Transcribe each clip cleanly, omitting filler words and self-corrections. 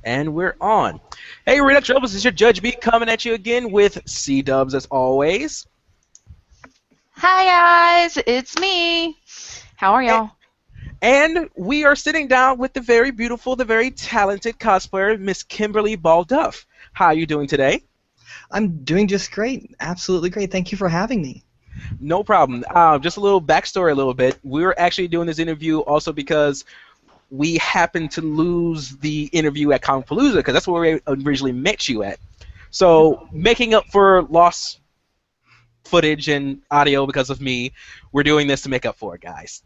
And we're on. Hey, Rita Troubles, this is your Judge B coming at you again with C-Dubs as always. Hi guys, it's me. How are A- y'all? And we are sitting down with the very beautiful, the very talented cosplayer, Miss Kimberly Balduf. How are you doing today? I'm doing just great. Absolutely great. Thank you for having me. No problem. Just a little backstory, a little bit. We're actually doing this interview also because we happened to lose the interview at Palooza because that's where we originally met you at. So, making up for lost footage and audio because of me, we're doing this to make up for it, guys.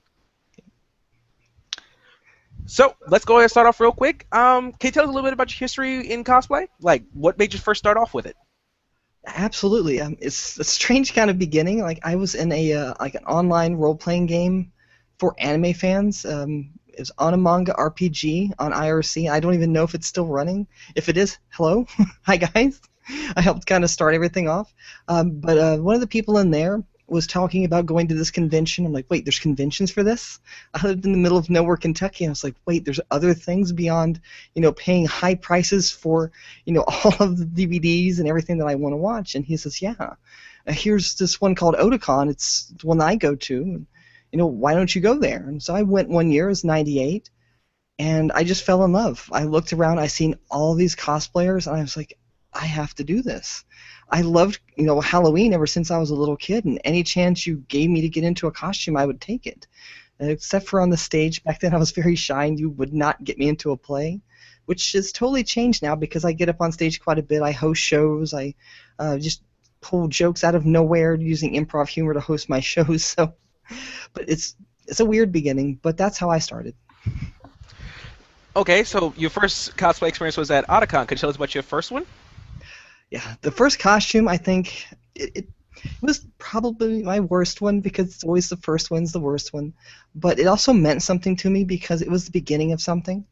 So let's go ahead and start off real quick. Can you tell us a little bit about your history in cosplay? Like, what made you first start off with it? Absolutely. It's a strange kind of beginning. Like I was in a like an online role-playing game for anime fans. It was on a manga RPG on IRC. I don't even know if it's still running. If it is, hello, hi guys. I helped kind of start everything off. But one of the people in there was talking about going to this convention. I'm like, wait, there's conventions for this? I lived in the middle of nowhere, Kentucky, and I was like, wait, there's other things beyond, paying high prices for, all of the DVDs and everything that I want to watch. And he says, yeah, here's this one called Otakon. It's the one that I go to. And, why don't you go there? And so I went one year, it was 98, and I just fell in love. I looked around, I seen all these cosplayers, and I was like, I have to do this. I loved, Halloween ever since I was a little kid, and any chance you gave me to get into a costume, I would take it. Except for on the stage, back then I was very shy, and you would not get me into a play, which has totally changed now because I get up on stage quite a bit. I host shows. I just pull jokes out of nowhere using improv humor to host my shows. So, but it's a weird beginning, but that's how I started. Okay, so your first cosplay experience was at Otakon. Could you tell us about your first one? Yeah, the first costume, I think, it was probably my worst one because it's always the first one's the worst one. But it also meant something to me because it was the beginning of something.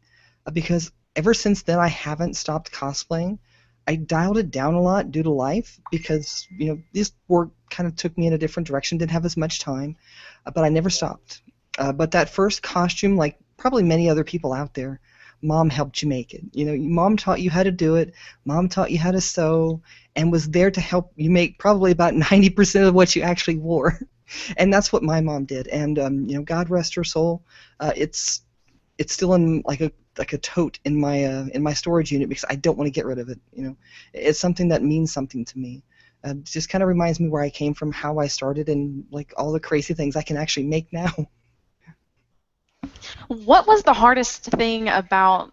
Because ever since then, I haven't stopped cosplaying. I dialed it down a lot due to life because, this work kind of took me in a different direction, didn't have as much time, but I never stopped. But that first costume, like probably many other people out there, Mom helped you make it. Mom taught you how to do it. Mom taught you how to sew, and was there to help you make probably about 90% of what you actually wore. And that's what my mom did. And God rest her soul. It's still in like a tote in my storage unit because I don't want to get rid of it. It's something that means something to me. It just kind of reminds me where I came from, how I started, and like all the crazy things I can actually make now. What was the hardest thing about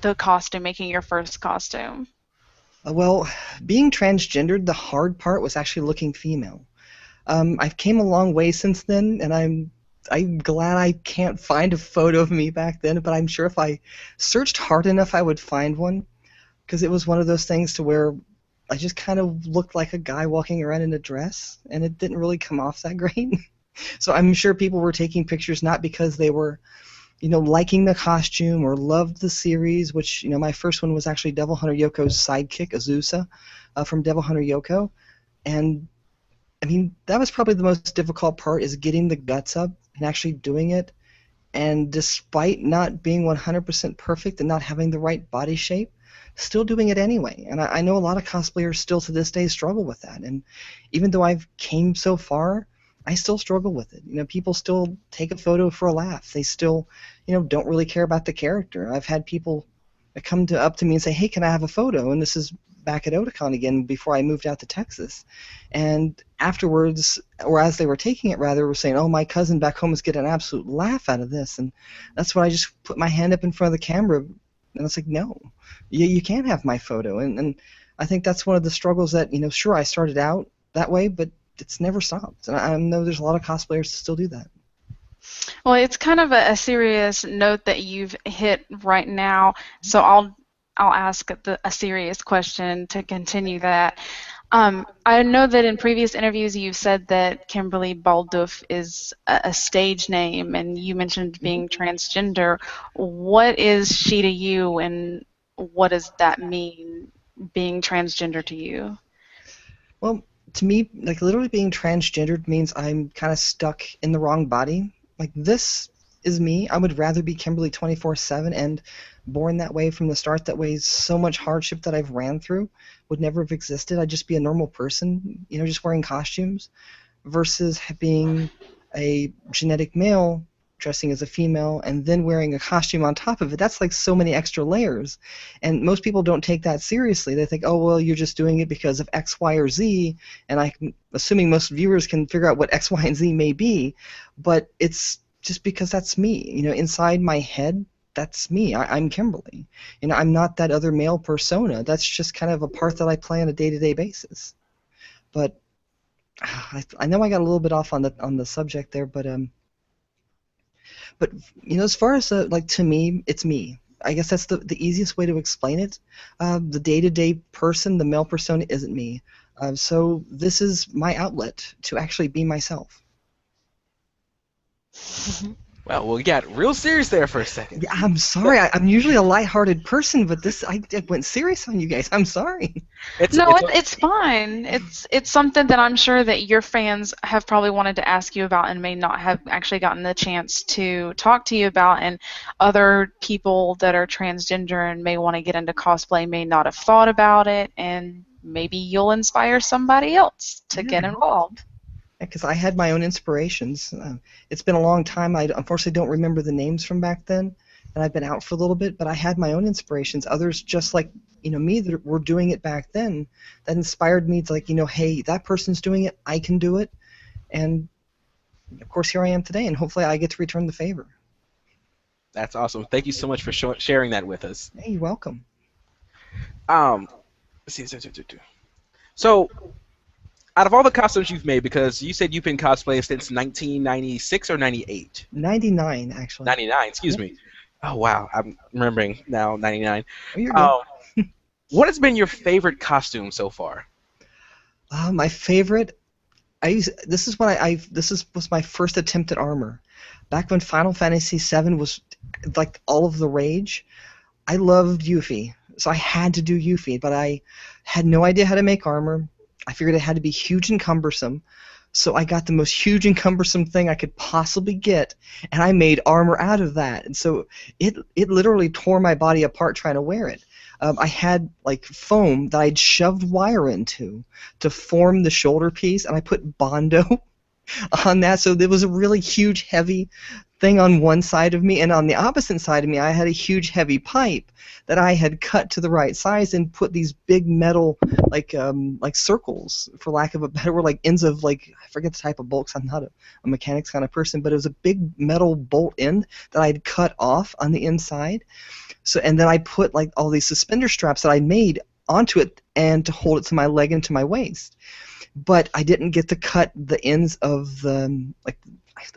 the costume, making your first costume? Well, being transgendered, the hard part was actually looking female. I've came a long way since then, and I'm glad I can't find a photo of me back then, but I'm sure if I searched hard enough, I would find one, because it was one of those things to where I just kind of looked like a guy walking around in a dress, and it didn't really come off that great. So I'm sure people were taking pictures not because they were, liking the costume or loved the series, which, my first one was actually Devil Hunter Yoko's sidekick, Azusa, from Devil Hunter Yoko. And, I mean, that was probably the most difficult part, is getting the guts up and actually doing it. And despite not being 100% perfect and not having the right body shape, still doing it anyway. And I know a lot of cosplayers still to this day struggle with that. And even though I've came so far, I still struggle with it. People still take a photo for a laugh. They still, don't really care about the character. I've had people that come up to me and say, "Hey, can I have a photo?" And this is back at Otakon again before I moved out to Texas. And afterwards, or as they were taking it rather, were saying, "Oh, my cousin back home is getting an absolute laugh out of this." And that's when I just put my hand up in front of the camera, and it's like, no, you can't have my photo. And I think that's one of the struggles that, sure, I started out that way, but it's never stopped. And I know there's a lot of cosplayers that still do that. Well, it's kind of a serious note that you've hit right now, so I'll ask a serious question to continue that. I know that in previous interviews you've said that Kimberly Balduf is a stage name, and you mentioned being transgender. What is she to you, and what does that mean, being transgender to you? Well, to me, like literally being transgendered means I'm kind of stuck in the wrong body. Like this is me. I would rather be Kimberly 24/7, and born that way from the start. That way, so much hardship that I've ran through would never have existed. I'd just be a normal person, just wearing costumes, versus being a genetic male dressing as a female and then wearing a costume on top of it. That's like so many extra layers, and most people don't take that seriously. They think, oh well, you're just doing it because of X, Y, or Z, and I'm assuming most viewers can figure out what X, Y, and Z may be, but it's just because that's me. Inside my head, that's me. I'm Kimberly. I'm not that other male persona. That's just kind of a part that I play on a day-to-day basis. But I know I got a little bit off on the subject there, but as far as like, to me, it's me. I guess that's the easiest way to explain it. The day-to-day person, the male persona, isn't me. So this is my outlet to actually be myself. Well, we got real serious there for a second. Yeah, I'm sorry. I'm usually a lighthearted person, but I went serious on you guys. I'm sorry. It's fine. It's something that I'm sure that your fans have probably wanted to ask you about and may not have actually gotten the chance to talk to you about, and other people that are transgender and may want to get into cosplay may not have thought about it, and maybe you'll inspire somebody else to get involved. Because I had my own inspirations. It's been a long time. I unfortunately don't remember the names from back then, and I've been out for a little bit, but I had my own inspirations. Others just like me that were doing it back then, that inspired me to, like, hey, that person's doing it, I can do it. And of course here I am today, and hopefully I get to return the favor. That's awesome. Thank you so much for sharing that with us. Hey, you're welcome. Let's see. So, out of all the costumes you've made, because you said you've been cosplaying since 1996 or 98? 99, actually. 99, excuse me. Oh, wow. I'm remembering now, 99. Oh, you're good. What has been your favorite costume so far? My favorite, this was my first attempt at armor. Back when Final Fantasy VII was like all of the rage, I loved Yuffie. So I had to do Yuffie, but I had no idea how to make armor. I figured it had to be huge and cumbersome, so I got the most huge and cumbersome thing I could possibly get, and I made armor out of that. And so it literally tore my body apart trying to wear it. I had like foam that I'd shoved wire into to form the shoulder piece, and I put Bondo on that, so there was a really huge, heavy thing on one side of me, and on the opposite side of me I had a huge, heavy pipe that I had cut to the right size and put these big metal, like circles, for lack of a better word, like ends of, like, I forget the type of bolts. I'm not a mechanics kind of person, but it was a big metal bolt end that I had cut off on the inside. So, and then I put like all these suspender straps that I made onto it and to hold it to my leg and to my waist. But I didn't get to cut the ends of the, like,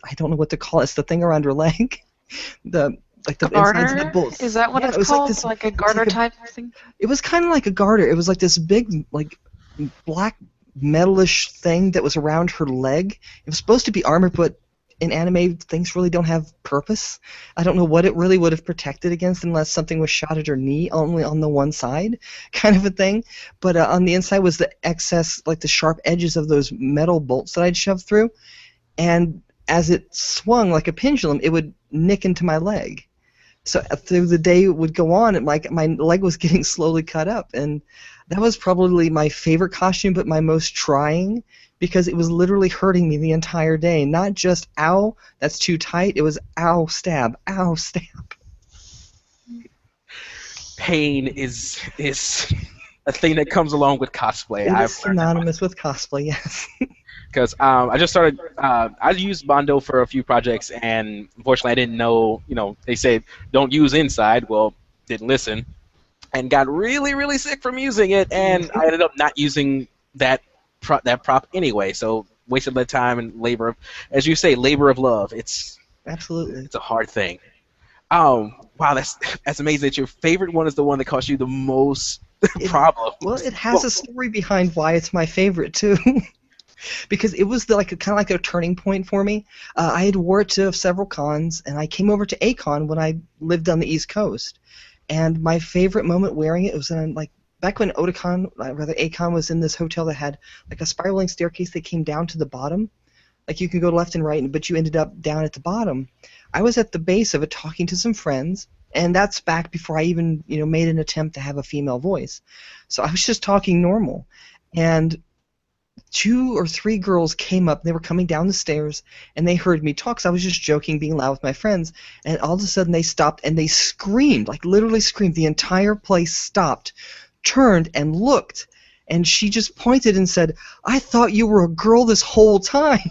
I don't know what to call it. It's the thing around your leg. The insides of the bolts. Is that what it's called? Like a garter type thing? It was kind of like a garter. It was like this big, like, black metalish thing that was around her leg. It was supposed to be armor, but in anime, things really don't have purpose. I don't know what it really would have protected against unless something was shot at her knee, only on the one side, kind of a thing. But on the inside was the excess, like the sharp edges of those metal bolts that I'd shoved through. And as it swung like a pendulum, it would nick into my leg. So through the day it would go on, and my leg was getting slowly cut up. And that was probably my favorite costume, but my most trying, because it was literally hurting me the entire day. Not just, ow, that's too tight. It was, ow, stab, ow, stab. Pain is a thing that comes along with cosplay. It is synonymous with cosplay, yes. Because I just started, I used Bondo for a few projects, and unfortunately I didn't know, they said don't use inside. Well, didn't listen, and got really, really sick from using it, and I ended up not using that prop anyway, so wasted my time and labor of, as you say, labor of love. It's absolutely, it's a hard thing. Wow, that's amazing that your favorite one is the one that cost you the most problem. Well, it has a story behind why it's my favorite too. Because it was kind of like a turning point for me. I had wore it to several cons, and I came over to A-Con when I lived on the East Coast. And my favorite moment wearing it was back when A-Con was in this hotel that had like a spiraling staircase that came down to the bottom. Like you could go left and right, but you ended up down at the bottom. I was at the base of it talking to some friends, and that's back before I even made an attempt to have a female voice. So I was just talking normal, and 2 or 3 girls came up. They were coming down the stairs, and they heard me talk. So I was just joking, being loud with my friends, and all of a sudden they stopped and they screamed, like literally screamed. The entire place stopped, turned, and looked, and she just pointed and said, "I thought you were a girl this whole time."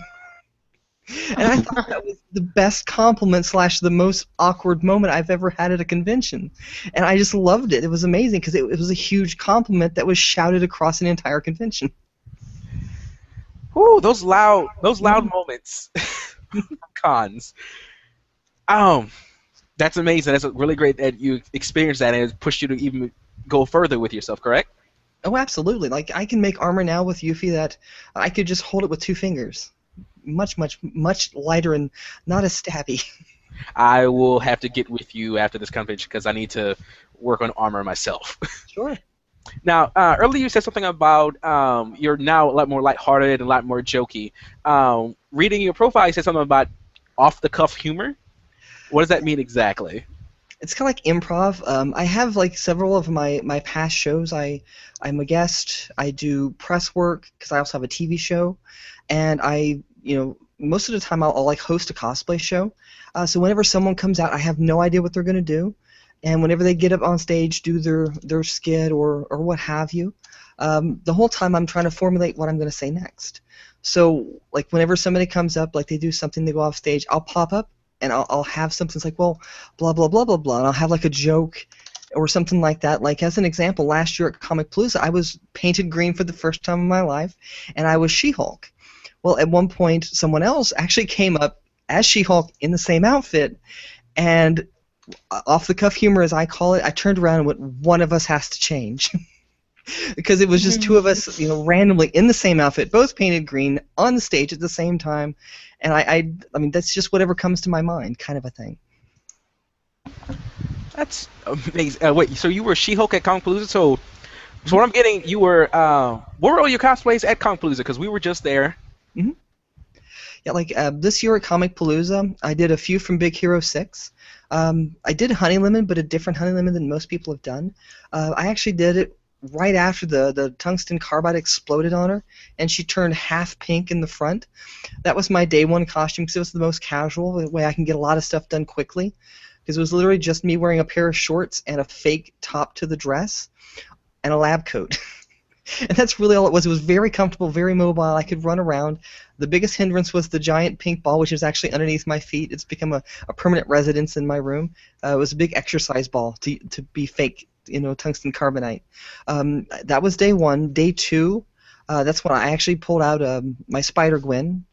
And I thought that was the best compliment / the most awkward moment I've ever had at a convention. And I just loved it. It was amazing because it was a huge compliment that was shouted across an entire convention. Ooh, those loud moments. Cons. That's amazing. That's really great that you experienced that, and it pushed you to even go further with yourself, correct? Oh, absolutely. Like, I can make armor now with Yuffie that I could just hold it with 2 fingers. Much, much, much lighter and not as stabby. I will have to get with you after this convention because I need to work on armor myself. Sure. Now, earlier you said something about you're now a lot more lighthearted and a lot more jokey. Reading your profile, you said something about off-the-cuff humor. What does that mean exactly? It's kind of like improv. I have like several of my past shows. I'm a guest. I do press work because I also have a TV show, and most of the time I'll like host a cosplay show. So whenever someone comes out, I have no idea what they're gonna do, and whenever they get up on stage, do their skit or what have you, the whole time I'm trying to formulate what I'm gonna say next. So like whenever somebody comes up, like they do something, they go off stage, I'll pop up and I'll have something that's like, well, blah blah blah blah blah, and I'll have like a joke or something like that. Like as an example, last year at Comic Palooza, I was painted green for the first time in my life, and I was She-Hulk. Well, at one point, someone else actually came up as She-Hulk in the same outfit, and off-the-cuff humor, as I call it, I turned around and went, one of us has to change. Because it was just 2 of us, randomly in the same outfit, both painted green, on the stage at the same time, and I mean, that's just whatever comes to my mind, kind of a thing. That's amazing. Wait, so you were She-Hulk at Comic Palooza? So what I'm getting, you were, what were all your cosplays at Comic Palooza? Because we were just there. Mm-hmm. Yeah, like this year at Comic Palooza, I did a few from Big Hero 6. I did Honey Lemon, but a different Honey Lemon than most people have done. I actually did it right after the tungsten carbide exploded on her, and she turned half pink in the front. That was my day one costume because it was the most casual, the way I can get a lot of stuff done quickly. Because it was literally just me wearing a pair of shorts and a fake top to the dress and a lab coat. And that's really all it was. It was very comfortable, very mobile. I could run around. The biggest hindrance was the giant pink ball, which is actually underneath my feet. It's become a permanent residence in my room. It was a big exercise ball to be fake, tungsten carbonite. That was day one. Day two, that's when I actually pulled out my Spider-Gwen,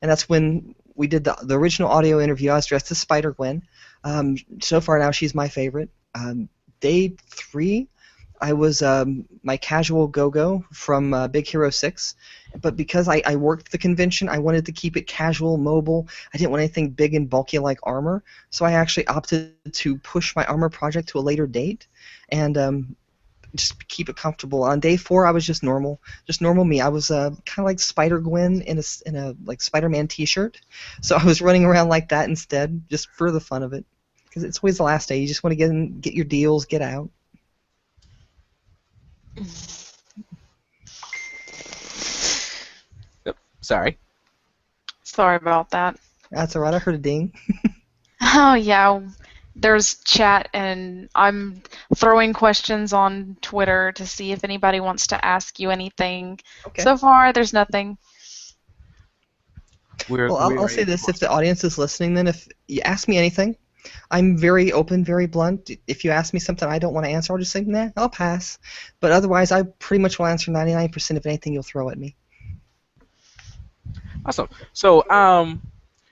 and that's when we did the original audio interview. I was dressed as Spider-Gwen. So far now, she's my favorite. Day three, I was my casual go-go from Big Hero 6, but because I worked the convention, I wanted to keep it casual, mobile. I didn't want anything big and bulky like armor, so I actually opted to push my armor project to a later date and just keep it comfortable. On day 4, I was just normal me. I was kind of like Spider-Gwen in a like Spider-Man T-shirt, so I was running around like that instead, just for the fun of it, because it's always the last day. You just want to get your deals, get out. Yep. Sorry about that. That's alright, I heard a ding. Oh, yeah. There's chat, and I'm throwing questions on Twitter to see if anybody wants to ask you anything. Okay. So far, there's nothing. I'll say this. If the audience is listening, then if you ask me anything, I'm very open, very blunt. If you ask me something I don't want to answer, I'll just say, nah, I'll pass. But otherwise, I pretty much will answer 99% of anything you'll throw at me. Awesome. So,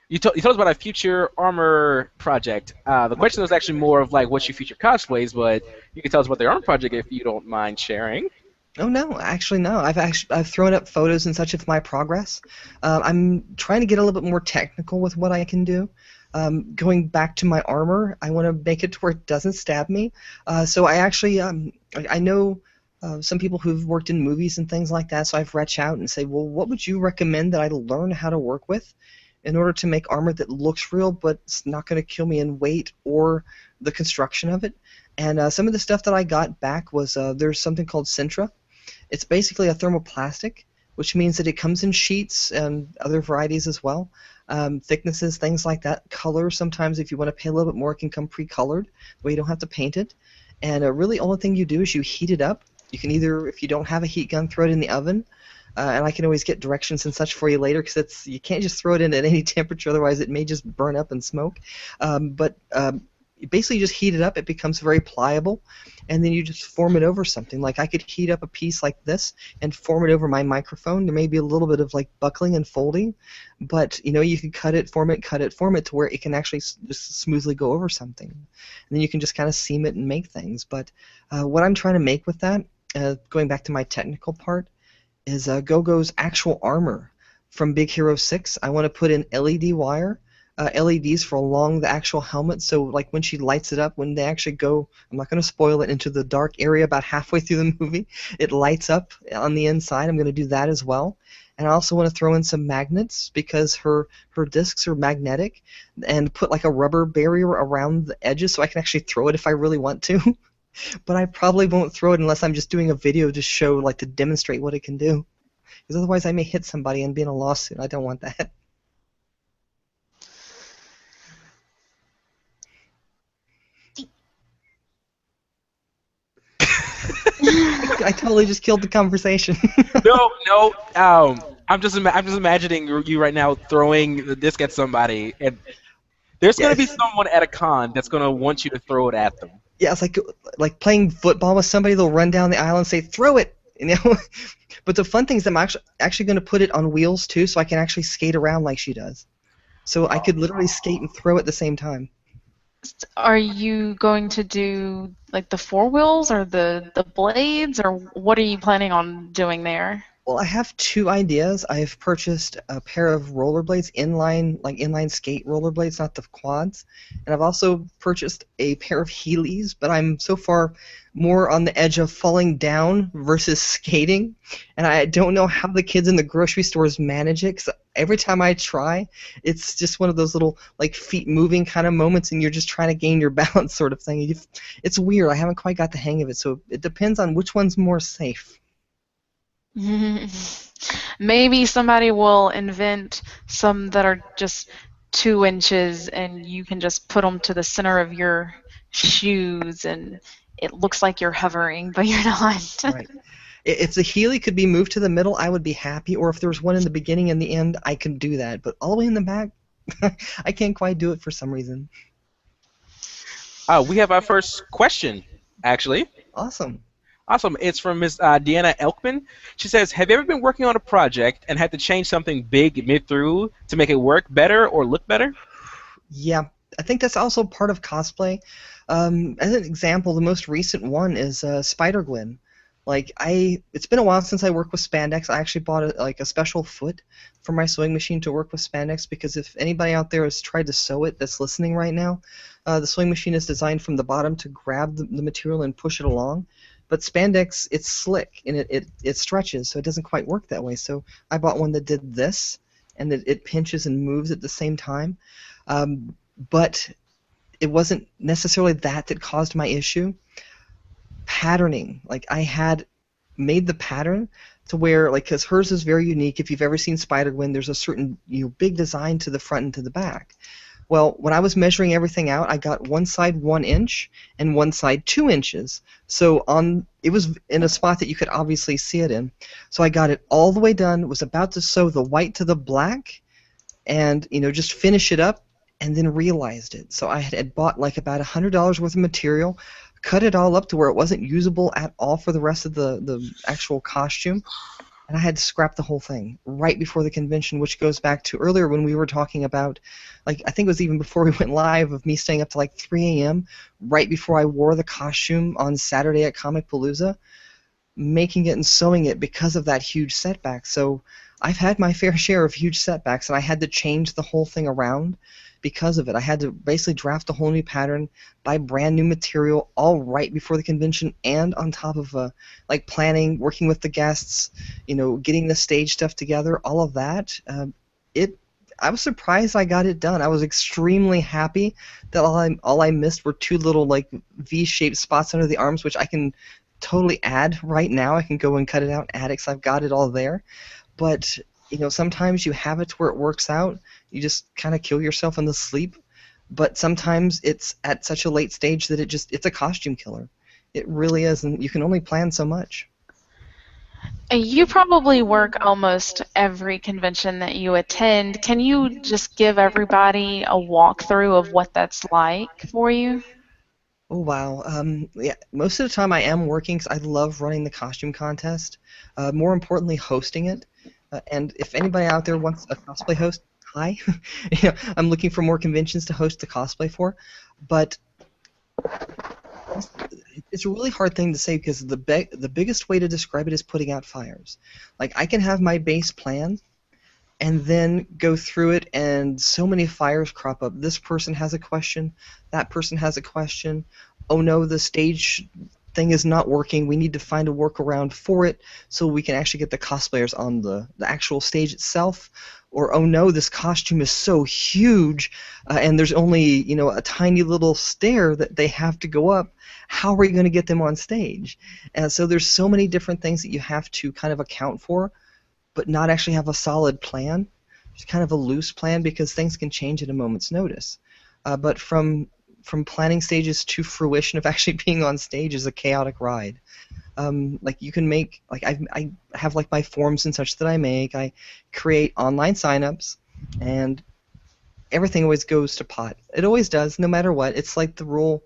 you told us about a future armor project. The question was actually more of like what's your future cosplays, but you can tell us about the armor project if you don't mind sharing. Oh no, actually no. I've thrown up photos and such of my progress. I'm trying to get a little bit more technical with what I can do. Going back to my armor, I want to make it to where it doesn't stab me. So I actually, I know some people who've worked in movies and things like that, so I've reached out and say, well, what would you recommend that I learn how to work with? in order to make armor that looks real, but it's not going to kill me in weight or the construction of it. And some of the stuff that I got back was there's something called Sintra. It's basically a thermoplastic, which means that it comes in sheets and other varieties as well. Thicknesses, things like that. Color, sometimes if you want to pay a little bit more, it can come pre-colored, where you don't have to paint it. And really, only thing you do is you heat it up. You can either, if you don't have a heat gun, throw it in the oven. And I can always get directions and such for you later, because you can't just throw it in at any temperature, otherwise it may just burn up and smoke. But you basically just heat it up. It becomes very pliable, and then you just form it over something. Like I could heat up a piece like this and form it over my microphone. There may be a little bit of like buckling and folding, but you can cut it, form it to where it can actually just smoothly go over something. And then you can just kind of seam it and make things. But what I'm trying to make with that, going back to my technical part, is Go-Go's actual armor from Big Hero 6. I want to put in LED wire. LEDs for along the actual helmet, so like when she lights it up, when they actually go, I'm not going to spoil it, into the dark area about halfway through the movie, it lights up on the inside. I'm going to do that as well. And I also want to throw in some magnets, because her discs are magnetic, and put like a rubber barrier around the edges so I can actually throw it if I really want to. But I probably won't throw it unless I'm just doing a video to show, like to demonstrate what it can do. Because otherwise I may hit somebody and be in a lawsuit. I don't want that. I totally just killed the conversation. No. I'm just imagining you right now throwing the disc at somebody, and there's going to be someone at a con that's going to want you to throw it at them. Yeah, it's like playing football with somebody. They'll run down the aisle and say, "Throw it!" But the fun thing is, I'm actually going to put it on wheels too, so I can actually skate around like she does. So I could literally skate and throw at the same time. Are you going to do like the four wheels or the blades, or what are you planning on doing there? Well, I have two ideas. I've purchased a pair of rollerblades, inline skate rollerblades, not the quads. And I've also purchased a pair of Heelys, but I'm so far more on the edge of falling down versus skating. And I don't know how the kids in the grocery stores manage it, because every time I try, it's just one of those little like feet moving kind of moments, and you're just trying to gain your balance sort of thing. It's weird. I haven't quite got the hang of it, so it depends on which one's more safe. Maybe somebody will invent some that are just 2 inches, and you can just put them to the center of your shoes, and it looks like you're hovering, but you're not. Right. If the Heely could be moved to the middle, I would be happy. Or if there was one in the beginning and the end, I could do that. But all the way in the back, I can't quite do it for some reason. We have our first question, actually. Awesome. It's from Ms. Deanna Elkman. She says, have you ever been working on a project and had to change something big mid-through to make it work better or look better? Yeah, I think that's also part of cosplay. As an example, the most recent one is Spider-Gwen. It's been a while since I worked with spandex. I actually bought a special foot for my sewing machine to work with spandex, because if anybody out there has tried to sew it that's listening right now, the sewing machine is designed from the bottom to grab the material and push it along. But spandex, it's slick, and it stretches, so it doesn't quite work that way. So I bought one that did this, and it pinches and moves at the same time. But it wasn't necessarily that caused my issue. Patterning. I had made the pattern to where, because hers is very unique. If you've ever seen Spider-Gwen, there's a certain big design to the front and to the back. Well, when I was measuring everything out, I got one side 1 inch and one side 2 inches. So it was in a spot that you could obviously see it in. So I got it all the way done, was about to sew the white to the black, and just finish it up, and then realized it. So I had bought about $100 worth of material, cut it all up to where it wasn't usable at all for the rest of the actual costume. And I had to scrap the whole thing right before the convention, which goes back to earlier when we were talking about, I think it was even before we went live, of me staying up to 3 a.m. right before I wore the costume on Saturday at Comicpalooza, making it and sewing it because of that huge setback. So I've had my fair share of huge setbacks, and I had to change the whole thing around because of it. I had to basically draft a whole new pattern, buy brand new material, all right before the convention, and on top of planning, working with the guests, getting the stage stuff together, all of that. I was surprised I got it done. I was extremely happy that all I missed were two little like V-shaped spots under the arms, which I can totally add right now. I can go and cut it out and add it 'cause I've got it all there. But sometimes you have it to where it works out. You just kind of kill yourself in the sleep. But sometimes it's at such a late stage that it's a costume killer. It really is, and you can only plan so much. You probably work almost every convention that you attend. Can you just give everybody a walkthrough of what that's like for you? Oh wow. Yeah, most of the time I am working 'cause I love running the costume contest. More importantly, hosting it. And if anybody out there wants a cosplay host, hi. I'm looking for more conventions to host the cosplay for. But it's a really hard thing to say because the biggest way to describe it is putting out fires. Like I can have my base plan and then go through it and so many fires crop up. This person has a question, that person has a question. Oh no, the stage thing is not working. We need to find a workaround for it so we can actually get the cosplayers on the actual stage itself. Or oh no, this costume is so huge and there's only a tiny little stair that they have to go up. How are we going to get them on stage? And so there's so many different things that you have to kind of account for, but not actually have a solid plan. Just kind of a loose plan because things can change at a moment's notice. But from planning stages to fruition of actually being on stage is a chaotic ride. Like you can make I have like my forms and such that I make. I create online signups, and everything always goes to pot. It always does, no matter what. It's like the rule.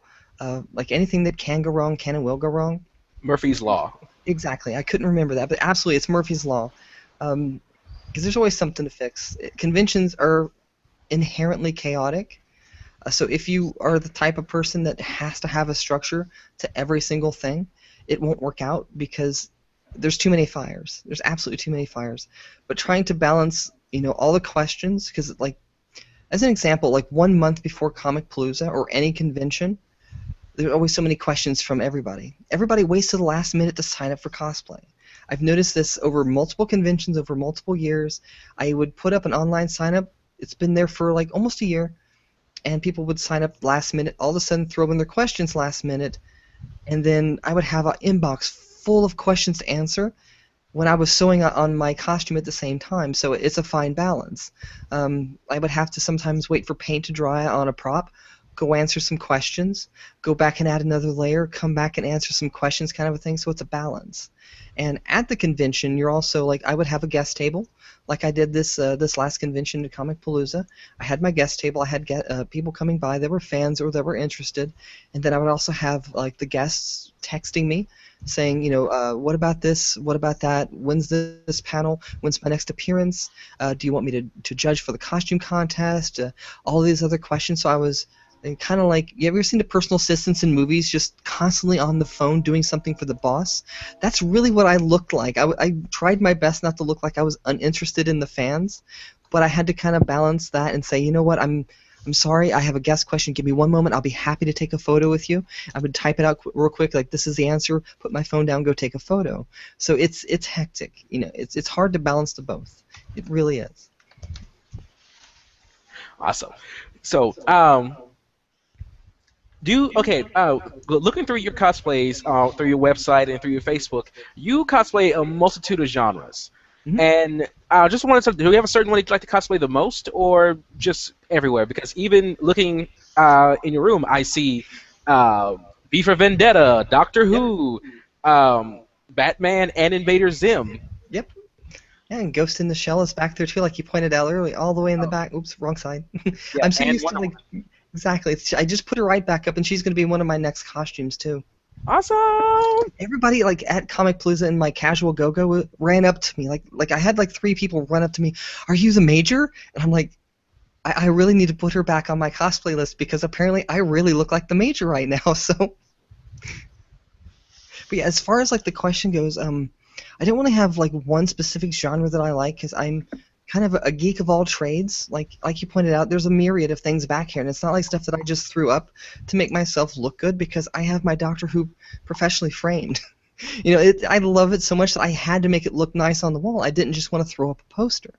Like anything that can go wrong can and will go wrong. Murphy's Law. Exactly. I couldn't remember that, but absolutely, it's Murphy's Law. Because there's always something to fix. Conventions are inherently chaotic. So if you are the type of person that has to have a structure to every single thing, it won't work out because there's too many fires. There's absolutely too many fires. But trying to balance, all the questions, because like, as an example, like 1 month before Comic Palooza or any convention, there are always so many questions from everybody. Everybody waits to the last minute to sign up for cosplay. I've noticed this over multiple conventions, over multiple years. I would put up an online sign up. It's been there for like almost a year. And people would sign up last minute, all of a sudden throw in their questions last minute, and then I would have an inbox full of questions to answer when I was sewing on my costume at the same time, so it's a fine balance. I would have to sometimes wait for paint to dry on a prop, go answer some questions, go back and add another layer, come back and answer some questions kind of a thing, so it's a balance. And at the convention, you're also, like, I would have a guest table, like I did this last convention at Comic Palooza. I had my guest table, I had people coming by that were fans or that were interested, and then I would also have, like, the guests texting me, saying, what about this, what about that, when's this panel, when's my next appearance, do you want me to judge for the costume contest, all these other questions. So I was kind of like, you ever seen the personal assistants in movies just constantly on the phone doing something for the boss? That's really what I looked like. I tried my best not to look like I was uninterested in the fans, but I had to kind of balance that and say, you know what, I'm sorry, I have a guest question. Give me 1 moment. I'll be happy to take a photo with you. I would type it out real quick, like this is the answer. Put my phone down, go take a photo. So it's hectic. It's hard to balance the both. It really is. Awesome. So, looking through your cosplays through your website and through your Facebook, you cosplay a multitude of genres. Mm-hmm. And I just wanted to, do you have a certain one that you like to cosplay the most, or just everywhere? Because even looking in your room, I see V for Vendetta, Doctor Who, Batman, and Invader Zim. Yep. Yeah, and Ghost in the Shell is back there too, like you pointed out earlier, all the way in the back. Oops, wrong side. Yeah, I'm so used to like. Exactly. I just put her right back up, and she's going to be one of my next costumes too. Awesome! Everybody like at Comic Palooza in my casual go-go ran up to me. Like I had like 3 people run up to me. Are you the Major? And I'm like, I really need to put her back on my cosplay list because apparently I really look like the Major right now. So, but yeah, as far as like the question goes, I don't want to have like one specific genre that I like because I'm kind of a geek of all trades. Like you pointed out, there's a myriad of things back here, and it's not like stuff that I just threw up to make myself look good because I have my Doctor Who professionally framed. I love it so much that I had to make it look nice on the wall. I didn't just want to throw up a poster.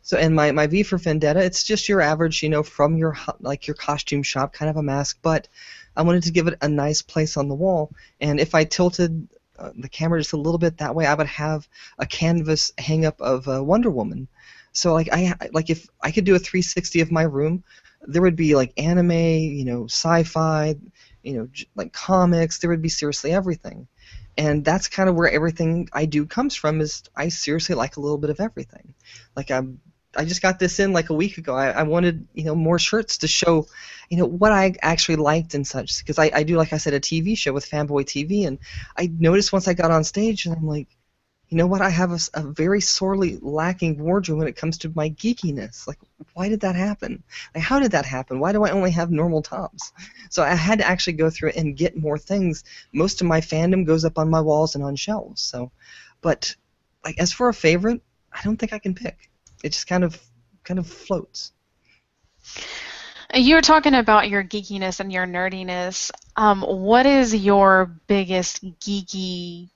So, and my V for Vendetta, it's just your average, from your your costume shop, kind of a mask, but I wanted to give it a nice place on the wall. And if I tilted the camera just a little bit that way, I would have a canvas hang up of Wonder Woman. So if I could do a 360 of my room, there would be like anime, sci-fi, like comics. There would be seriously everything. And that's kind of where everything I do comes from. Is I seriously like a little bit of everything. Like I just got this in like a week ago. I wanted more shirts to show what I actually liked and such, because I do, like I said, a TV show with Fanboy TV, and I noticed once I got on stage, and I'm like, you know what? I have a very sorely lacking wardrobe when it comes to my geekiness. Like, why did that happen? Like, how did that happen? Why do I only have normal tops? So I had to actually go through it and get more things. Most of my fandom goes up on my walls and on shelves. So, but like as for a favorite, I don't think I can pick. It just kind of floats. You were talking about your geekiness and your nerdiness. What is your biggest geeky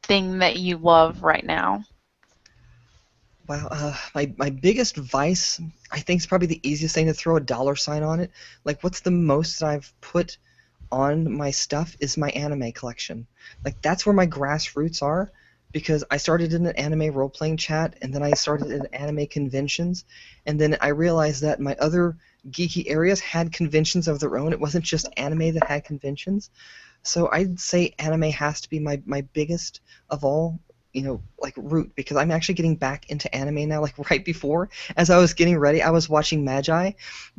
thing that you love right now? Wow, my biggest vice, I think, is probably the easiest thing to throw a dollar sign on it. Like, what's the most that I've put on my stuff is my anime collection. Like, that's where my grassroots are, because I started in an anime role-playing chat, and then I started in anime conventions, and then I realized that my other geeky areas had conventions of their own. It wasn't just anime that had conventions. So I'd say anime has to be my biggest of all, like root, because I'm actually getting back into anime now. Like right before, as I was getting ready, I was watching Magi,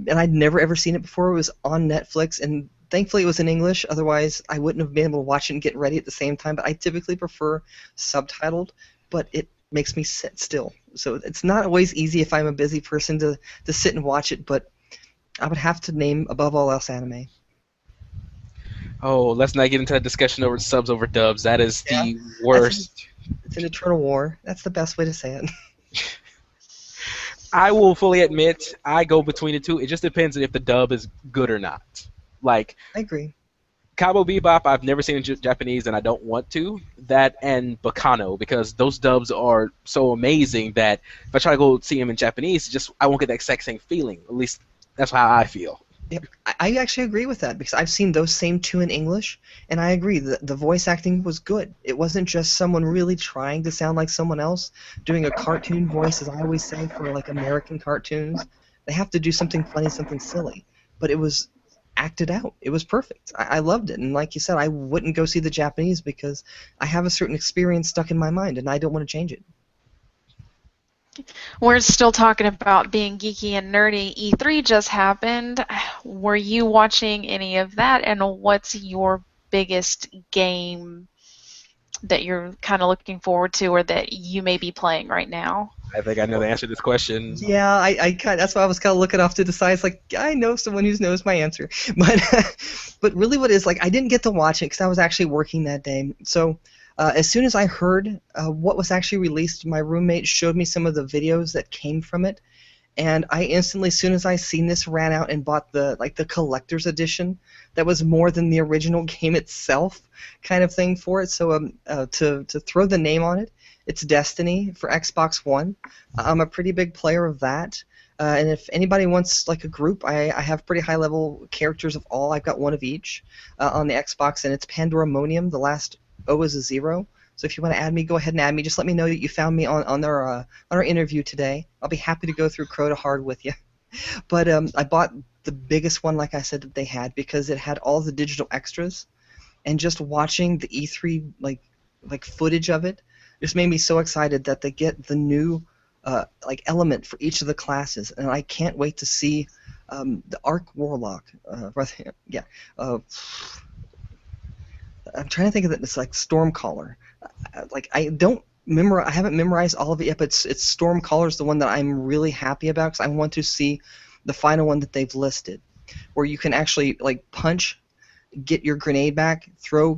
and I'd never ever seen it before. It was on Netflix, and thankfully it was in English. Otherwise, I wouldn't have been able to watch it and get ready at the same time. But I typically prefer subtitled, but it makes me sit still. So it's not always easy if I'm a busy person to sit and watch it, but I would have to name above all else anime. Oh, let's not get into that discussion over subs over dubs. That is Yeah, the worst. It's an eternal war. That's the best way to say it. I will fully admit I go between the two. It just depends on if the dub is good or not. Like I agree. Cowboy Bebop, I've never seen in Japanese, and I don't want to. That and Bacano, because those dubs are so amazing that if I try to go see them in Japanese, I won't get that exact same feeling. At least that's how I feel. Yep. I actually agree with that, because I've seen those same two in English, and I agree. The voice acting was good. It wasn't just someone really trying to sound like someone else, doing a cartoon voice, as I always say, for like American cartoons. They have to do something funny, something silly. But it was acted out. It was perfect. I loved it. And like you said, I wouldn't go see the Japanese because I have a certain experience stuck in my mind, and I don't want to change it. We're still talking about being geeky and nerdy. E3 just happened. Were you watching any of that? And what's your biggest game that you're kind of looking forward to, or that you may be playing right now? I think I know the answer to this question. Yeah, that's why I was kind of looking off to the side. It's like, I know someone who knows my answer. But really what it is, like, I didn't get to watch it because I was actually working that day. So as soon as I heard what was actually released, my roommate showed me some of the videos that came from it, and I instantly, as soon as I seen this, ran out and bought the collector's edition. That was more than the original game itself, kind of thing for it. So to throw the name on it, it's Destiny for Xbox One. I'm a pretty big player of that. And if anybody wants like a group, I have pretty high level characters of all. I've got one of each on the Xbox, and it's Pandoromonium. The last O is a 0. So if you want to add me, go ahead and add me. Just let me know that you found me on our interview today. I'll be happy to go through Crota Hard with you. But I bought the biggest one, like I said, that they had, because it had all the digital extras, and just watching the E3 like footage of it just made me so excited that they get the new element for each of the classes, and I can't wait to see the Arc Warlock. I'm trying to think of it. It's like Stormcaller. I haven't memorized all of it yet, but it's Stormcaller's the one that I'm really happy about, because I want to see the final one that they've listed, where you can actually punch, get your grenade back,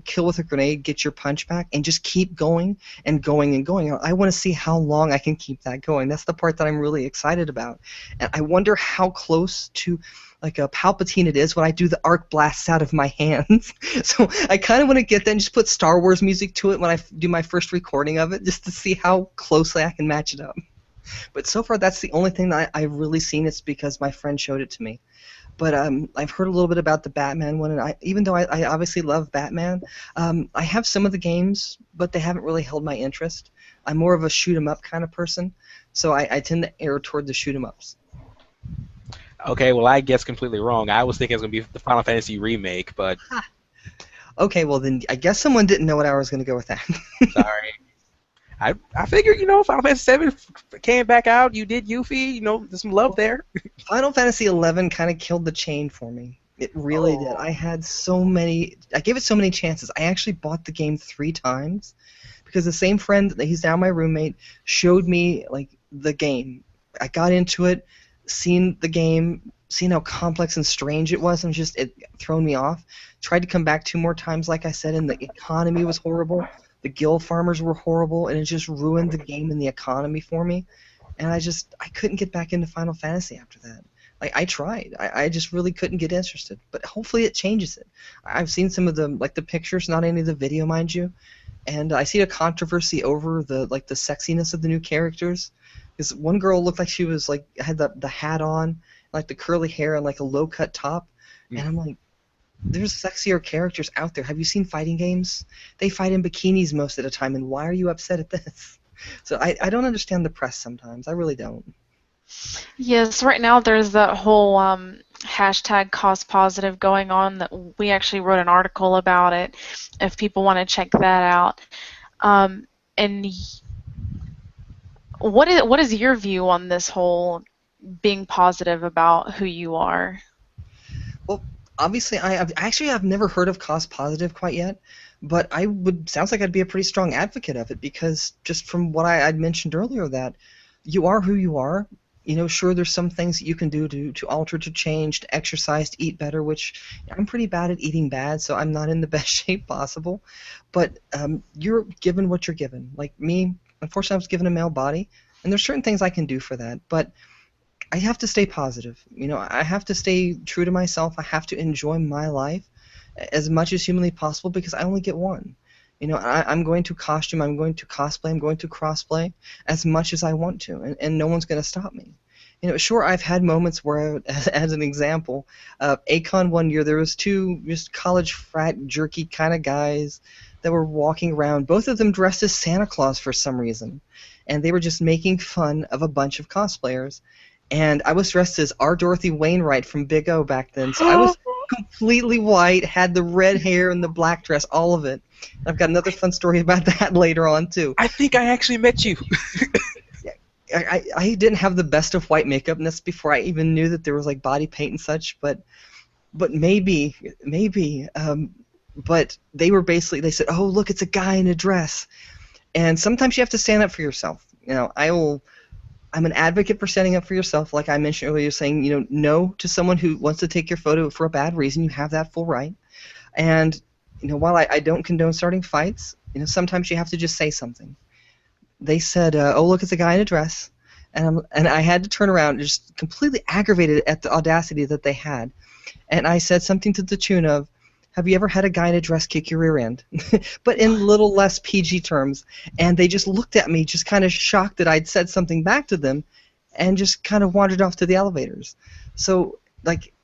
kill with a grenade, get your punch back, and just keep going and going and going. I want to see how long I can keep that going. That's the part that I'm really excited about, and I wonder how close to like a Palpatine it is when I do the arc blasts out of my hands. So I kind of want to get that and just put Star Wars music to it when I do my first recording of it, just to see how closely I can match it up. But so far, that's the only thing that I've really seen. It's because my friend showed it to me. But I've heard a little bit about the Batman one, and even though I obviously love Batman, I have some of the games, but they haven't really held my interest. I'm more of a shoot 'em up kind of person, so I tend to err toward the shoot 'em ups. Okay, well, I guess completely wrong. I was thinking it was going to be the Final Fantasy remake, but Okay, well then I guess someone didn't know what I was going to go with that. sorry. I figured, Final Fantasy VII came back out. You did Yuffie. There's some love there. Final Fantasy XI kind of killed the chain for me. It really did. I gave it so many chances. I actually bought the game 3 times because the same friend, he's now my roommate, showed me like the game. I got into it, seen the game, seen how complex and strange it was, and it thrown me off. Tried to come back 2 more times, like I said, and the economy was horrible. The guild farmers were horrible, and it just ruined the game and the economy for me. And I couldn't get back into Final Fantasy after that. Like, I tried. I just really couldn't get interested. But hopefully it changes it. I've seen some of the pictures, not any of the video, mind you. And I see a controversy over the sexiness of the new characters. Because one girl looked like she was had the hat on, like the curly hair and like a low cut top. And I'm like, there's sexier characters out there. Have you seen fighting games? They fight in bikinis most of the time, and why are you upset at this? So I don't understand the press sometimes. I really don't. Yes, right now there's that whole hashtag cause positive going on that we actually wrote an article about it if people want to check that out. And what is your view on this whole being positive about who you are? Well, obviously, I've never heard of cause positive quite yet, but sounds like I'd be a pretty strong advocate of it because just from what I'd mentioned earlier, that you are who you are. Sure, there's some things that you can do to alter, to change, to exercise, to eat better, which I'm pretty bad at eating bad, so I'm not in the best shape possible. But you're given what you're given. Like me, unfortunately, I was given a male body, and there's certain things I can do for that, but I have to stay positive. I have to stay true to myself. I have to enjoy my life as much as humanly possible because I only get one. I'm going to costume, I'm going to cosplay, I'm going to crossplay as much as I want to, and no one's going to stop me. Sure, I've had moments where, as an example, A-Con one year, there was 2 just college frat jerky kind of guys that were walking around, both of them dressed as Santa Claus for some reason, and they were just making fun of a bunch of cosplayers. And I was dressed as R. Dorothy Wainwright from Big O back then, so I was completely white, had the red hair and the black dress, all of it. I've got another fun story about that later on, too. I think I actually met you. I didn't have the best of white makeup, and that's before I even knew that there was body paint and such, but maybe, but they said, oh, look, it's a guy in a dress. And sometimes you have to stand up for yourself. I'm an advocate for standing up for yourself, like I mentioned earlier, saying, no to someone who wants to take your photo for a bad reason. You have that full right. And, while I don't condone starting fights, sometimes you have to just say something. They said, oh, look, it's a guy in a dress. And I had to turn around, just completely aggravated at the audacity that they had. And I said something to the tune of, have you ever had a guy in a dress kick your rear end? But in little less PG terms. And they just looked at me, just kind of shocked that I'd said something back to them, and just kind of wandered off to the elevators. So,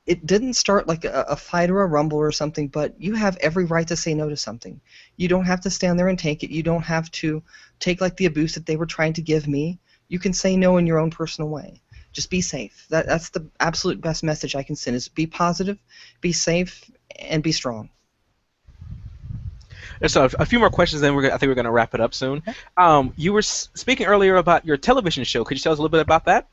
it didn't start like a fight or a rumble or something, but you have every right to say no to something. You don't have to stand there and take it. You don't have to take the abuse that they were trying to give me. You can say no in your own personal way. Just be safe. That's the absolute best message I can send, is be positive, be safe, and be strong. So a few more questions, then I think we're going to wrap it up soon. You were speaking earlier about your television show. Could you tell us a little bit about that?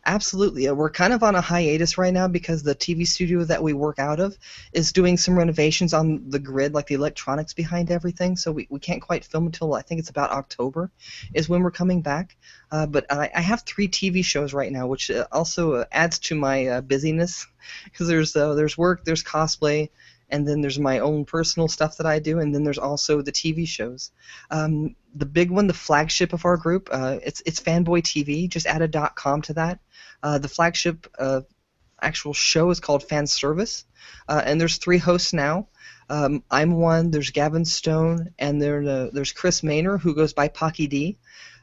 Absolutely. We're kind of on a hiatus right now because the TV studio that we work out of is doing some renovations on the grid, like the electronics behind everything, so we can't quite film until I think it's about October is when we're coming back. But I have 3 TV shows right now, which also adds to my busyness because there's work, there's cosplay, and then there's my own personal stuff that I do, and then there's also the TV shows. The big one, the flagship of our group, it's Fanboy TV. Just add a .com to that. The flagship, I actual show is called Fan Service, and there's 3 hosts now. I'm one. There's Gavin Stone, and there's Chris Maynor, who goes by Pocky D,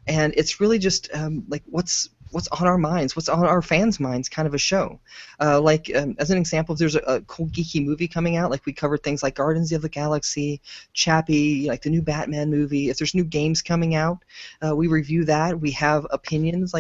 and it's really just like what's on our minds, what's on our fans' minds, kind of a show. As an example, if there's a cool geeky movie coming out, like we covered things like Guardians of the Galaxy, Chappie, like the new Batman movie. If there's new games coming out, we review that. We have opinions,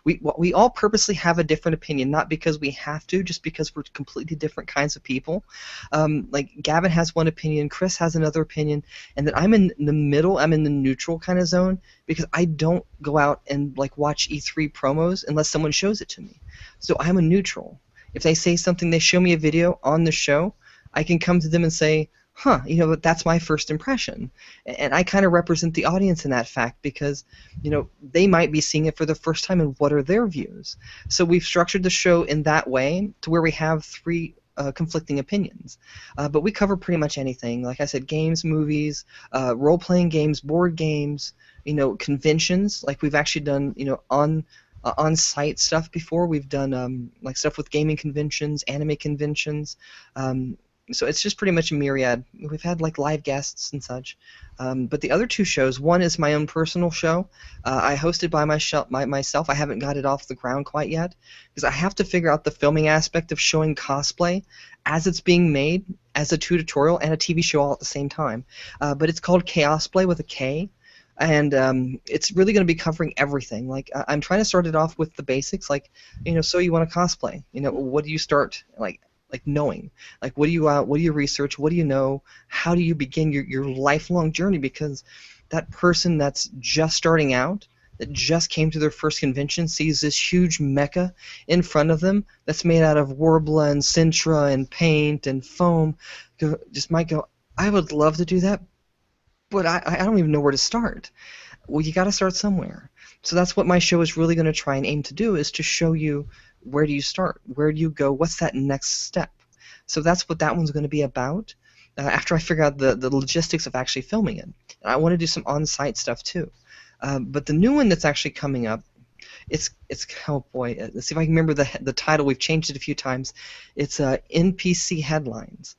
we all purposely have a different opinion, not because we have to, just because we're completely different kinds of people. Like Gavin has one opinion, Chris has another opinion, and then I'm in the middle. I'm in the neutral kind of zone because I don't go out and like watch E3 promos unless someone shows it to me. So I'm a neutral. If they say something, they show me a video on the show, I can come to them and say, that's my first impression. And I kind of represent the audience in that fact because, they might be seeing it for the first time, and what are their views? So we've structured the show in that way to where we have 3 conflicting opinions. But we cover pretty much anything. Like I said, games, movies, role-playing games, board games, conventions. Like we've actually done, on-site stuff before. We've done like stuff with gaming conventions, anime conventions. So it's just pretty much a myriad. We've had like live guests and such. But the other 2 shows, one is my own personal show. I hosted by myself. I haven't got it off the ground quite yet because I have to figure out the filming aspect of showing cosplay as it's being made as a tutorial and a TV show all at the same time. But it's called Chaosplay with a K. And it's really going to be covering everything. Like I'm trying to start it off with the basics, like so you want to cosplay. What do you start like knowing? Like what do you research? What do you know? How do you begin your lifelong journey? Because that person that's just starting out, that just came to their first convention, sees this huge mecha in front of them that's made out of Worbla and Sintra and paint and foam, just might go, I would love to do that, but I don't even know where to start. Well, you got to start somewhere. So that's what my show is really going to try and aim to do, is to show you where do you start, where do you go, what's that next step. So that's what that one's going to be about. After I figure out the logistics of actually filming it, and I want to do some on-site stuff too. But the new one that's actually coming up, it's oh boy, let's see if I can remember the title. We've changed it a few times. It's NPC Headlines,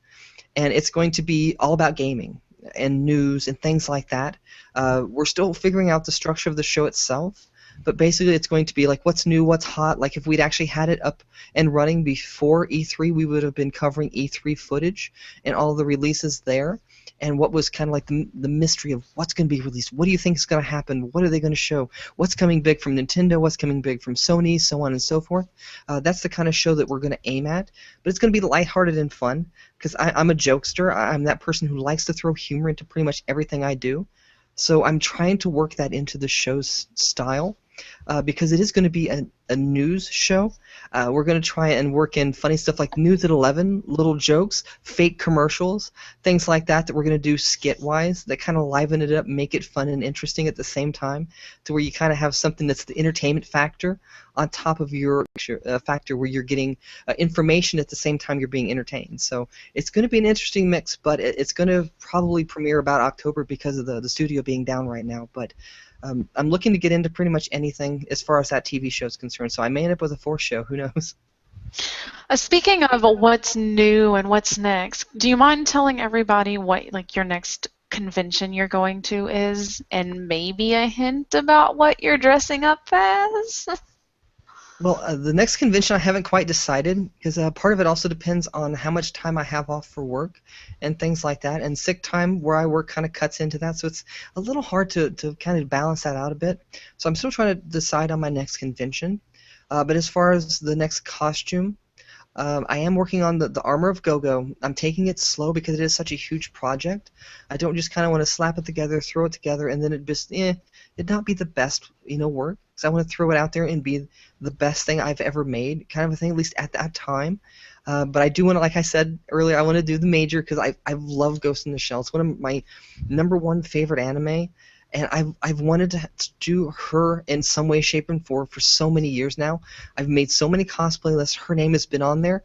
and it's going to be all about gaming and news and things like that. We're still figuring out the structure of the show itself, but basically it's going to be like what's new, what's hot. Like if we'd actually had it up and running before E3, we would have been covering E3 footage and all the releases there, and what was kind of like the mystery of what's going to be released. What do you think is going to happen? What are they going to show? What's coming big from Nintendo? What's coming big from Sony? So on and so forth. That's the kind of show that we're going to aim at, but it's going to be lighthearted and fun because I'm a jokester. I'm that person who likes to throw humor into pretty much everything I do. So I'm trying to work that into the show's style. Because it is going to be a news show. We're going to try and work in funny stuff like News at 11, little jokes, fake commercials, things like that we're going to do skit-wise that kind of liven it up, make it fun and interesting at the same time, to where you kind of have something that's the entertainment factor on top of your factor where you're getting information at the same time you're being entertained. So it's going to be an interesting mix, but it's going to probably premiere about October because of the studio being down right now. But I'm looking to get into pretty much anything as far as that TV show is concerned, so I may end up with a 4th show. Who knows? Speaking of what's new and what's next, do you mind telling everybody what like your next convention you're going to is, and maybe a hint about what you're dressing up as? Well, the next convention I haven't quite decided because part of it also depends on how much time I have off for work and things like that, and sick time where I work kind of cuts into that, so it's a little hard to kind of balance that out a bit. So I'm still trying to decide on my next convention. But as far as the next costume, I am working on the Armor of Go-Go. I'm taking it slow because it is such a huge project. I don't just kind of want to slap it together, throw it together, and then it'd not be the best work. Because I want to throw it out there and be the best thing I've ever made, kind of a thing, at least at that time. But I do want to, like I said earlier, I want to do the major because I love Ghost in the Shell. It's one of my #1 favorite anime, and I've wanted to do her in some way, shape, and form for so many years now. I've made so many cosplay lists. Her name has been on there,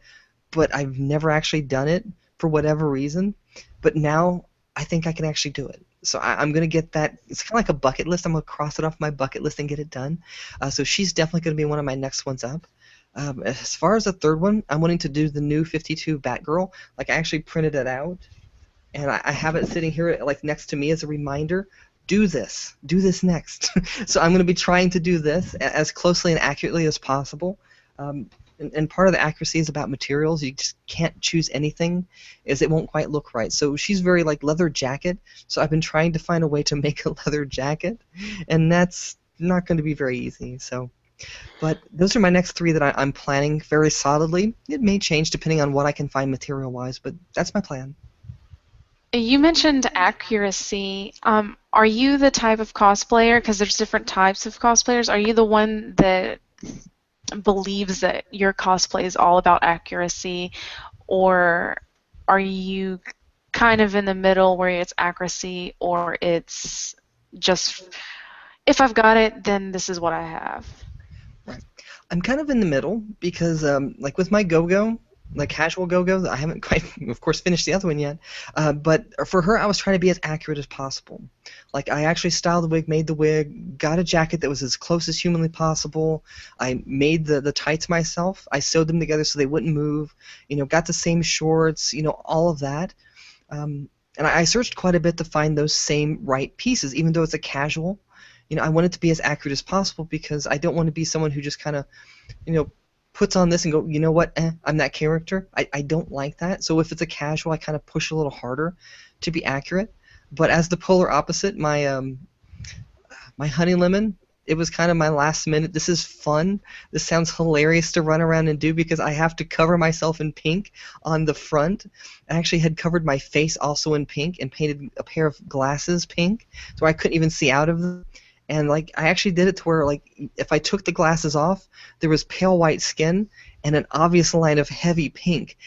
but I've never actually done it for whatever reason. But now I think I can actually do it. So I'm going to get that. It's kind of like a bucket list. I'm going to cross it off my bucket list and get it done. So she's definitely going to be one of my next ones up. As far as the third one, I'm wanting to do the new 52 Batgirl. Like, I actually printed it out, and I have it sitting here like next to me as a reminder. Do this next. So I'm going to be trying to do this as closely and accurately as possible. And part of the accuracy is about materials. You just can't choose anything, as it won't quite look right. So she's very like leather jacket. So I've been trying to find a way to make a leather jacket, and that's not going to be very easy. So, but those are my next three that I'm planning very solidly. It may change depending on what I can find material-wise, but that's my plan. You mentioned accuracy. Are you the type of cosplayer, because there's different types of cosplayers, are you the one that believes that your cosplay is all about accuracy, or are you kind of in the middle where it's accuracy or it's just, if I've got it, then this is what I have? Right. I'm kind of in the middle because, like with my go-go, like casual go-go, I haven't quite, of course, finished the other one yet. But for her, I was trying to be as accurate as possible. Like, I actually styled the wig, made the wig, got a jacket that was as close as humanly possible. I made the tights myself. I sewed them together so they wouldn't move. You know, got the same shorts. You know, all of that. And I searched quite a bit to find those same right pieces, even though it's a casual. You know, I want it to be as accurate as possible because I don't want to be someone who just kind of, you know, puts on this and go, you know what, I'm that character. I don't like that. So if it's a casual, I kind of push a little harder to be accurate. But as the polar opposite, my honey lemon, it was kind of my last minute. This is fun. This sounds hilarious to run around and do because I have to cover myself in pink on the front. I actually had covered my face also in pink and painted a pair of glasses pink so I couldn't even see out of them. And like I actually did it to where like if I took the glasses off, there was pale white skin and an obvious line of heavy pink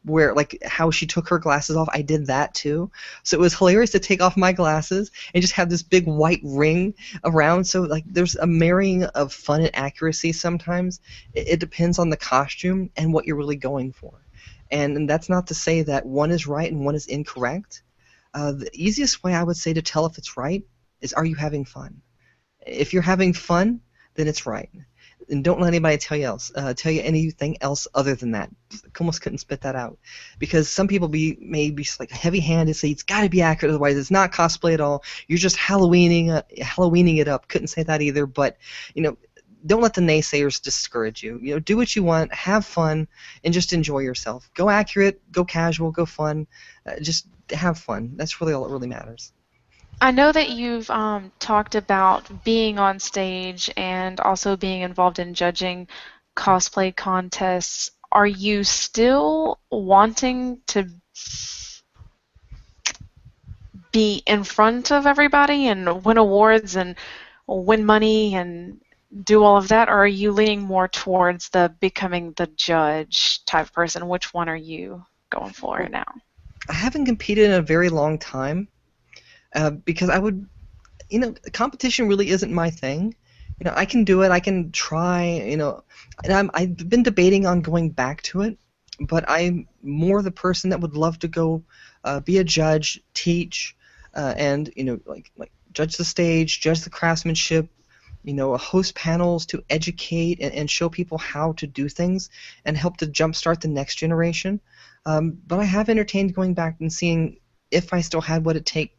where like how she took her glasses off, I did that too. So it was hilarious to take off my glasses and just have this big white ring around. So like there's a marrying of fun and accuracy sometimes. It depends on the costume and what you're really going for. And that's not to say that one is right and one is incorrect. The easiest way I would say to tell if it's right is, are you having fun? If you're having fun, then it's right. And don't let anybody tell you anything else other than that. I almost couldn't spit that out. Because some people may be like heavy-handed, say it's got to be accurate, otherwise it's not cosplay at all. You're just Halloweening it up. Couldn't say that either, but you know, don't let the naysayers discourage you. You know, do what you want, have fun, and just enjoy yourself. Go accurate, go casual, go fun. Just have fun. That's really all that really matters. I know that you've talked about being on stage and also being involved in judging cosplay contests. Are you still wanting to be in front of everybody and win awards and win money and do all of that, or are you leaning more towards the becoming the judge type person? Which one are you going for now? I haven't competed in a very long time. Because I would, you know, competition really isn't my thing. You know, I can do it, I can try, you know, and I've been debating on going back to it, but I'm more the person that would love to go be a judge, teach, and, you know, like judge the stage, judge the craftsmanship, you know, host panels to educate and show people how to do things and help to jumpstart the next generation. But I have entertained going back and seeing if I still had what it takes.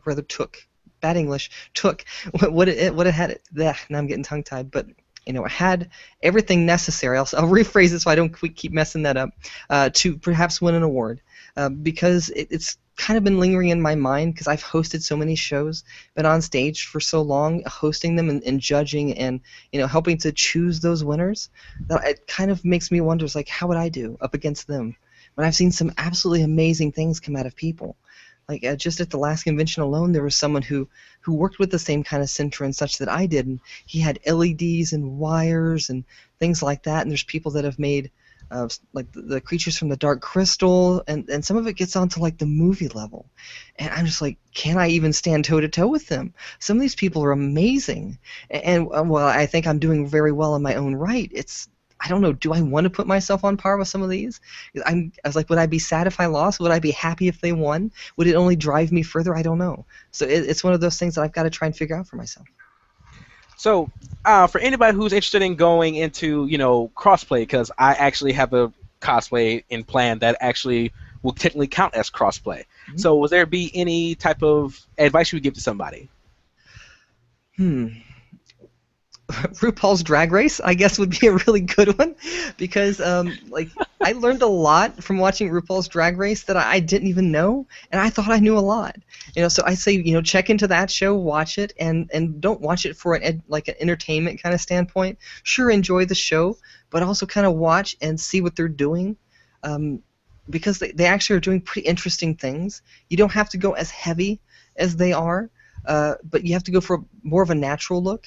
Rather took bad English took what it had. Now I'm getting tongue tied, but you know, it had everything necessary. I'll rephrase it so I don't keep messing that up. To perhaps win an award, because it's kind of been lingering in my mind because I've hosted so many shows, been on stage for so long, hosting them and judging and you know helping to choose those winners. That it kind of makes me wonder, like, how would I do up against them? When I've seen some absolutely amazing things come out of people. Like just at the last convention alone, there was someone who worked with the same kind of center and such that I did, and he had LEDs and wires and things like that. And there's people that have made like the creatures from the Dark Crystal, and some of it gets onto like the movie level. And I'm just like, can I even stand toe to toe with them? Some of these people are amazing, and well, I think I'm doing very well in my own right. I don't know, do I want to put myself on par with some of these? I was like, would I be sad if I lost? Would I be happy if they won? Would it only drive me further? I don't know. So it's one of those things that I've got to try and figure out for myself. So, for anybody who's interested in going into, crossplay, because I actually have a cosplay in plan that actually will technically count as crossplay. Mhm. So, would there be any type of advice you would give to somebody? Hmm. RuPaul's Drag Race, I guess, would be a really good one because, like, I learned a lot from watching RuPaul's Drag Race that I didn't even know, and I thought I knew a lot. So I say, check into that show, watch it, and don't watch it for like an entertainment kind of standpoint. Sure, enjoy the show, but also kind of watch and see what they're doing, because they actually are doing pretty interesting things. You don't have to go as heavy as they are, but you have to go for more of a natural look.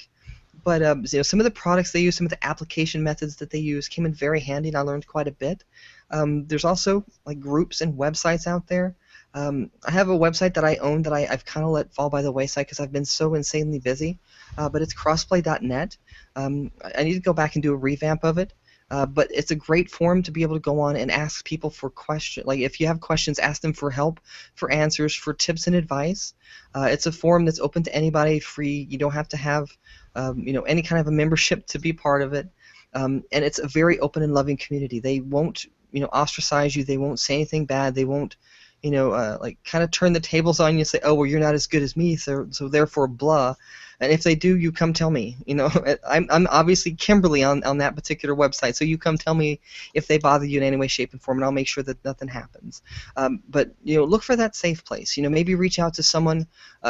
But some of the products they use, some of the application methods that they use came in very handy, and I learned quite a bit. There's also like groups and websites out there. I have a website that I own that I've kind of let fall by the wayside because I've been so insanely busy. But it's crossplay.net. I need to go back and do a revamp of it. But it's a great forum to be able to go on and ask people for questions. Like if you have questions, ask them for help, for answers, for tips and advice. It's a forum that's open to anybody, free. You don't have to have any kind of a membership to be part of it. And it's a very open and loving community. They won't ostracize you. They won't say anything bad. They won't like kind of turn the tables on you and say, oh, well, you're not as good as me, so therefore blah. And if they do, you come tell me. I'm obviously Kimberly on that particular website, so you come tell me if they bother you in any way, shape, and form, and I'll make sure that nothing happens. But look for that safe place. Maybe reach out to someone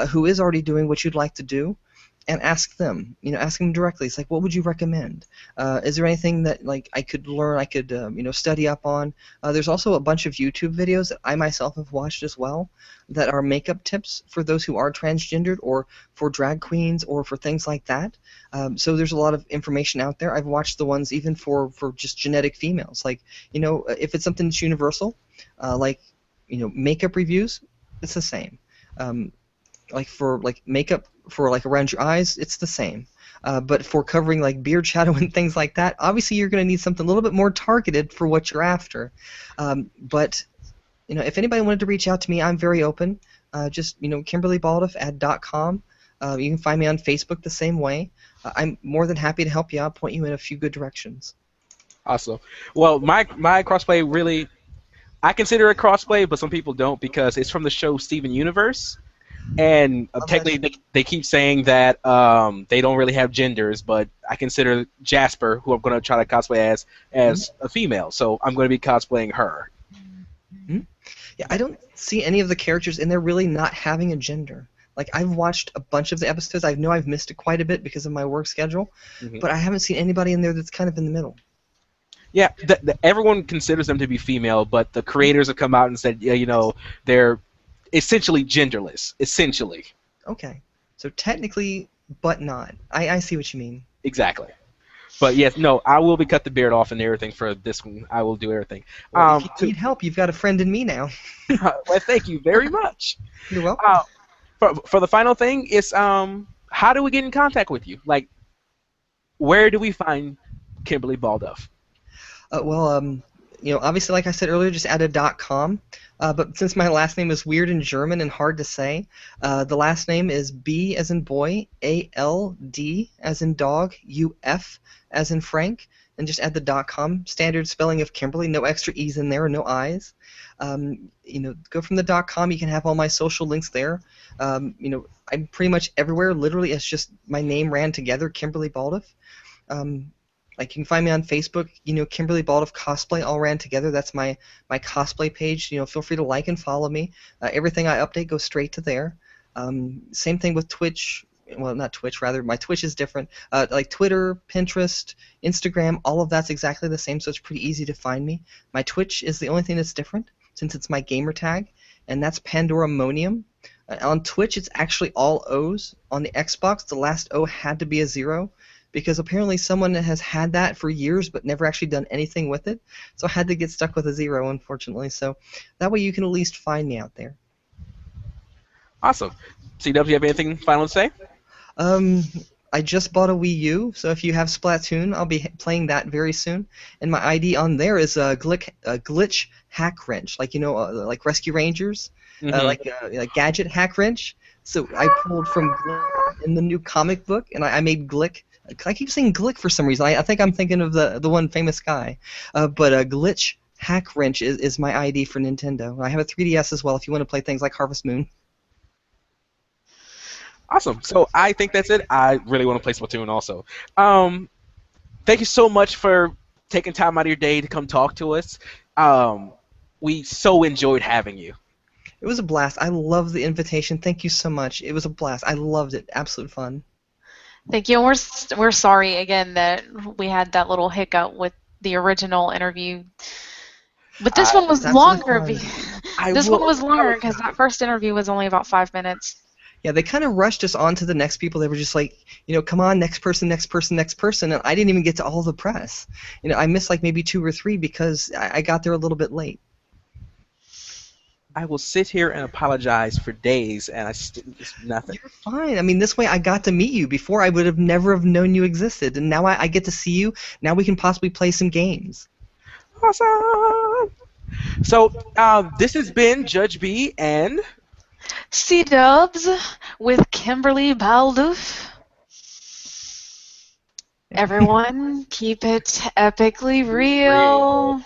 who is already doing what you'd like to do, and ask them. Ask them directly. It's like, what would you recommend? Is there anything that like I could learn? I could study up on. There's also a bunch of YouTube videos that I myself have watched as well that are makeup tips for those who are transgendered or for drag queens or for things like that. So there's a lot of information out there. I've watched the ones even for just genetic females. Like if it's something that's universal, like makeup reviews, it's the same. Like for like makeup for like around your eyes, it's the same. But for covering like beard shadow and things like that, obviously you're going to need something a little bit more targeted for what you're after. But if anybody wanted to reach out to me, I'm very open. Just Kimberly Balduf at .com. You can find me on Facebook the same way. I'm more than happy to help you out, point you in a few good directions. Awesome. Well, my crossplay really, I consider it crossplay, but some people don't because it's from the show Steven Universe. And technically, they keep saying that they don't really have genders, but I consider Jasper, who I'm going to try to cosplay as a female, so I'm going to be cosplaying her. Mm-hmm. Yeah, I don't see any of the characters in there really not having a gender. Like, I've watched a bunch of the episodes. I know I've missed it quite a bit because of my work schedule, but I haven't seen anybody in there that's kind of in the middle. Yeah, everyone considers them to be female, but the creators have come out and said, they're essentially genderless, essentially. Okay. So technically, but not. I see what you mean. Exactly. But yes, no, I will be cut the beard off and everything for this one. I will do everything. Well, if you need help, you've got a friend in me now. Well, thank you very much. You're welcome. For the final thing, is how do we get in contact with you? Like, where do we find Kimberly Balduf? Obviously, like I said earlier, just add a .com. But since my last name is weird in German and hard to say, the last name is B as in boy, A-L-D as in dog, U-F as in Frank, and just add the .com. Standard spelling of Kimberly, no extra E's in there, no I's. Go from the .com. You can have all my social links there. I'm pretty much everywhere. Literally, it's just my name ran together, Kimberly Balduf. Like, you can find me on Facebook, Kimberly Balduf Cosplay, all ran together. That's my cosplay page. Feel free to like and follow me. Everything I update goes straight to there. Same thing with Twitch. Well, not Twitch, rather. My Twitch is different. Like Twitter, Pinterest, Instagram, all of that's exactly the same, so it's pretty easy to find me. My Twitch is the only thing that's different, since it's my gamer tag, and that's Pandoramonium. On Twitch, it's actually all O's. On the Xbox, the last O had to be a 0. Because apparently someone has had that for years but never actually done anything with it. So I had to get stuck with a 0, unfortunately. So that way you can at least find me out there. Awesome. CW, you have anything final to say? I just bought a Wii U, so if you have Splatoon, I'll be playing that very soon. And my ID on there is a glitch hack wrench, like like Rescue Rangers, like Gadget hack wrench. So I pulled from Glick in the new comic book, and I made Glick. I keep saying Glick for some reason. I think I'm thinking of the one famous guy. But Glitch Hack Wrench is my ID for Nintendo. I have a 3DS as well if you want to play things like Harvest Moon. Awesome. So I think that's it. I really want to play Splatoon also. Thank you so much for taking time out of your day to come talk to us. We so enjoyed having you. It was a blast. I love the invitation. Thank you so much. It was a blast. I loved it. Absolute fun. Thank you. And we're sorry again that we had that little hiccup with the original interview. But this one was It's absolutely longer. fine. This one was longer because that first interview was only about 5 minutes. Yeah, they kind of rushed us on to the next people. They were just like, come on, next person, next person, next person, and I didn't even get to all the press. I missed like maybe 2 or 3 because I got there a little bit late. I will sit here and apologize for days, and it's nothing. You're fine. I mean, this way I got to meet you. Before I would have never have known you existed, and now I get to see you. Now we can possibly play some games. Awesome. So this has been Judge B and C-Dubs with Kimberly Balduf. Everyone, keep it epically real.